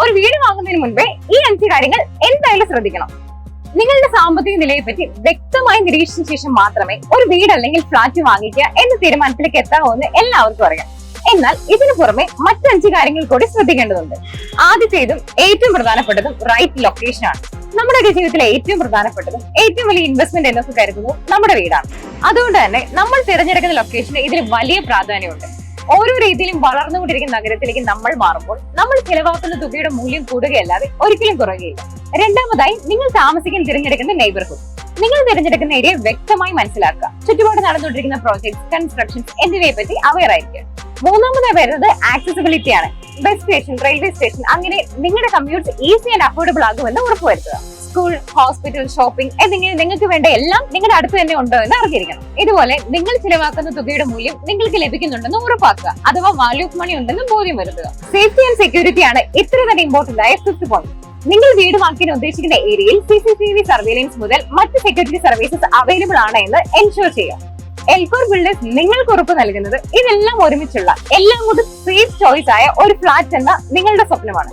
ഒരു വീട് വാങ്ങുന്നതിന് മുൻപേ ഈ 5 കാര്യങ്ങൾ എന്തായാലും ശ്രദ്ധിക്കണം. നിങ്ങളുടെ സാമ്പത്തിക നിലയെ പറ്റി വ്യക്തമായി നിരീക്ഷിച്ച ശേഷം മാത്രമേ ഒരു വീട് അല്ലെങ്കിൽ ഫ്ലാറ്റ് വാങ്ങിക്കുക എന്ന തീരുമാനത്തിലേക്ക് എത്താവൂ എന്ന് എല്ലാവർക്കും അറിയാം. എന്നാൽ ഇതിനു പുറമെ മറ്റ് 5 കാര്യങ്ങൾ കൂടി ശ്രദ്ധിക്കേണ്ടതുണ്ട്. ആദ്യത്തേതും ഏറ്റവും പ്രധാനപ്പെട്ടതും റൈറ്റ് ലൊക്കേഷൻ ആണ്. നമ്മുടെ ജീവിതത്തിലെ ഏറ്റവും പ്രധാനപ്പെട്ടതും ഏറ്റവും വലിയ ഇൻവെസ്റ്റ്മെന്റ് എന്നൊക്കെ കരുതുന്നത് നമ്മുടെ വീടാണ്. അതുകൊണ്ട് തന്നെ നമ്മൾ തിരഞ്ഞെടുക്കുന്ന ലൊക്കേഷന് ഇതിന് വലിയ പ്രാധാന്യമുണ്ട്. ഓരോ രീതിയിലും വളർന്നുകൊണ്ടിരിക്കുന്ന നഗരത്തിലേക്ക് നമ്മൾ മാറുമ്പോൾ നമ്മൾ ചിലവാക്കുന്ന തുകയുടെ മൂല്യം കൂടുകയല്ലാതെ ഒരിക്കലും കുറയുകയില്ല. രണ്ടാമതായി, നിങ്ങൾ താമസിക്കാൻ തിരഞ്ഞെടുക്കുന്ന നെയ്ബർഹുഡ്. നിങ്ങൾ തിരഞ്ഞെടുക്കുന്ന ഏരിയ വ്യക്തമായി മനസ്സിലാക്കുക. ചുറ്റുപാട് നടന്നുകൊണ്ടിരിക്കുന്ന പ്രോജക്ട്സ്, കൺസ്ട്രക്ഷൻസ് എന്നിവയെ പറ്റി അവെയർ ആയിരിക്കുക. മൂന്നാമതായി വരുന്നത് ആക്സസിബിലിറ്റി ആണ്. ബസ് സ്റ്റേഷൻ, റെയിൽവേ സ്റ്റേഷൻ, അങ്ങനെ നിങ്ങളുടെ കമ്മ്യൂട്ട്സ് ഈസി ആൻഡ് അഫോർഡബിൾ ആകുമെന്ന് ഉറപ്പുവരുത്തുക. സ്കൂൾ, ഹോസ്പിറ്റൽ, ഷോപ്പിംഗ് എന്നിങ്ങനെ നിങ്ങൾക്ക് വേണ്ട എല്ലാം നിങ്ങളുടെ അടുത്ത് തന്നെ ഉണ്ടോ എന്ന് അറിഞ്ഞിരിക്കണം. ഇതുപോലെ നിങ്ങൾ ചിലവാക്കുന്ന തുകയുടെ മൂല്യം നിങ്ങൾക്ക് ലഭിക്കുന്നുണ്ടെന്ന് ഉറപ്പാക്കുക, അഥവാ വാല്യൂ ഓഫ് മണി ഉണ്ടെന്ന് ബോധ്യം വരുത്തുക. സേഫ്റ്റി ആൻഡ് സെക്യൂരിറ്റി ആണ് ഇത്ര തന്നെ ഇമ്പോർട്ടന്റ് ആയ 5th പോയിന്റ്. നിങ്ങൾ വീട് വാങ്ങിക്കാൻ ഉദ്ദേശിക്കുന്ന ഏരിയയിൽ CCTV സർവൈലൻസ് മുതൽ മറ്റ് സെക്യൂരിറ്റി സർവീസസ് അവൈലബിൾ ആണ് എന്ന് എൻഷുർ ചെയ്യുക. എൽകോർ ബിൽഡേഴ്സ് നിങ്ങൾക്ക് ഉറപ്പ് നൽകുന്നത് ഇതെല്ലാം ഒരുമിച്ചുള്ള എല്ലാം കൂടി സേഫ് ചോയ്സ് ആയ ഒരു ഫ്ലാറ്റ് എന്ന നിങ്ങളുടെ സ്വപ്നമാണ്.